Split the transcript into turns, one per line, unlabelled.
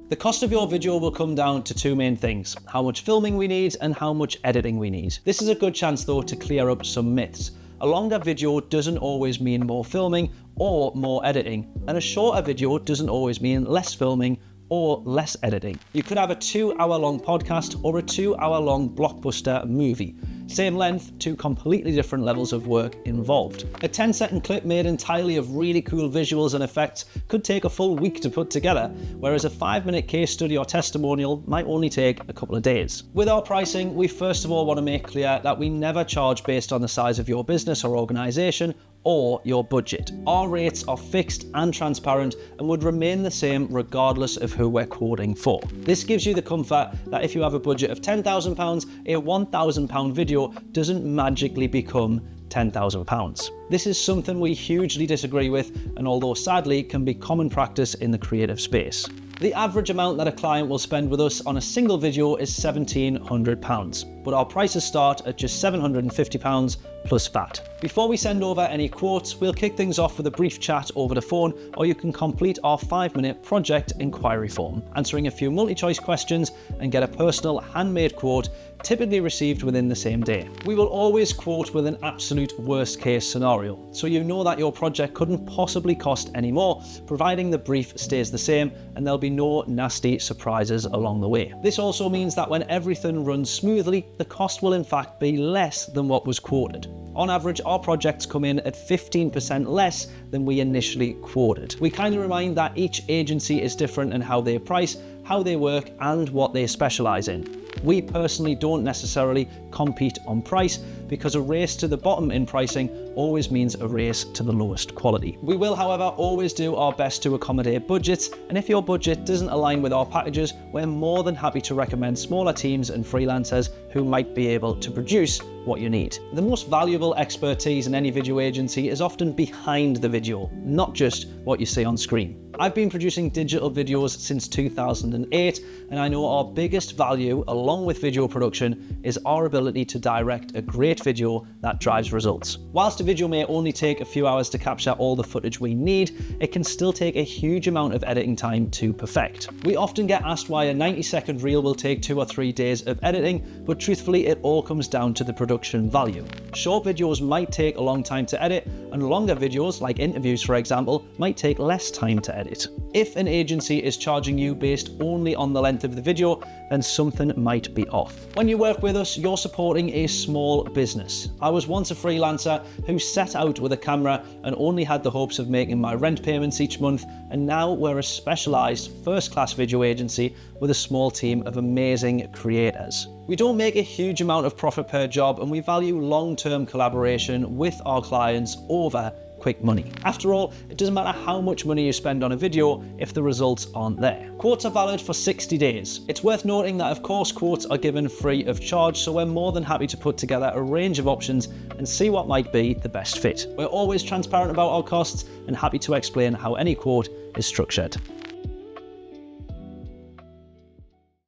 The cost of your video will come down to two main things: how much filming we need and how much editing we need. This is a good chance though to clear up some myths. A longer video doesn't always mean more filming or more editing, and a shorter video doesn't always mean less filming or less editing. You could have a 2-hour-long podcast or a 2-hour-long blockbuster movie. Same length, two completely different levels of work involved. A 10-second clip made entirely of really cool visuals and effects could take a full week to put together, whereas a 5-minute case study or testimonial might only take a couple of days. With our pricing, we first of all want to make clear that we never charge based on the size of your business or organization or your budget. Our rates are fixed and transparent and would remain the same regardless of who we're quoting for. This gives you the comfort that if you have a budget of £10,000, a £1,000 video doesn't magically become £10,000. This is something we hugely disagree with, and although sadly can be common practice in the creative space. The average amount that a client will spend with us on a single video is £1,700, but our prices start at just £750 plus VAT. Before we send over any quotes, we'll kick things off with a brief chat over the phone, or you can complete our 5-minute project inquiry form, answering a few multi-choice questions and get a personal handmade quote, typically received within the same day. We will always quote with an absolute worst case scenario, so you know that your project couldn't possibly cost any more, providing the brief stays the same and there'll be no nasty surprises along the way. This also means that when everything runs smoothly, the cost will in fact be less than what was quoted. On average, our projects come in at 15% less than we initially quoted. We kindly remind that each agency is different in how they price, how they work, and what they specialize in. We personally don't necessarily compete on price, because a race to the bottom in pricing always means a race to the lowest quality. We will, however, always do our best to accommodate budgets, and if your budget doesn't align with our packages, we're more than happy to recommend smaller teams and freelancers who might be able to produce what you need. The most valuable expertise in any video agency is often behind the video, not just what you see on screen. I've been producing digital videos since 2008, and I know our biggest value, along with video production, is our ability to direct a great video that drives results. Whilst a video may only take a few hours to capture all the footage we need, it can still take a huge amount of editing time to perfect. We often get asked why a 90-second reel will take 2 or 3 days of editing, but truthfully it all comes down to the production value. Short videos might take a long time to edit, and longer videos, like interviews for example, might take less time to edit. If an agency is charging you based only on the length of the video, then something might be off. When you work with us, you're supporting a small business. I was once a freelancer who set out with a camera and only had the hopes of making my rent payments each month, and now we're a specialized first-class video agency with a small team of amazing creators. We don't make a huge amount of profit per job, and we value long-term collaboration with our clients over quick money. After all, it doesn't matter how much money you spend on a video if the results aren't there. Quotes are valid for 60 days. It's worth noting that of course quotes are given free of charge, so we're more than happy to put together a range of options and see what might be the best fit. We're always transparent about our costs and happy to explain how any quote is structured.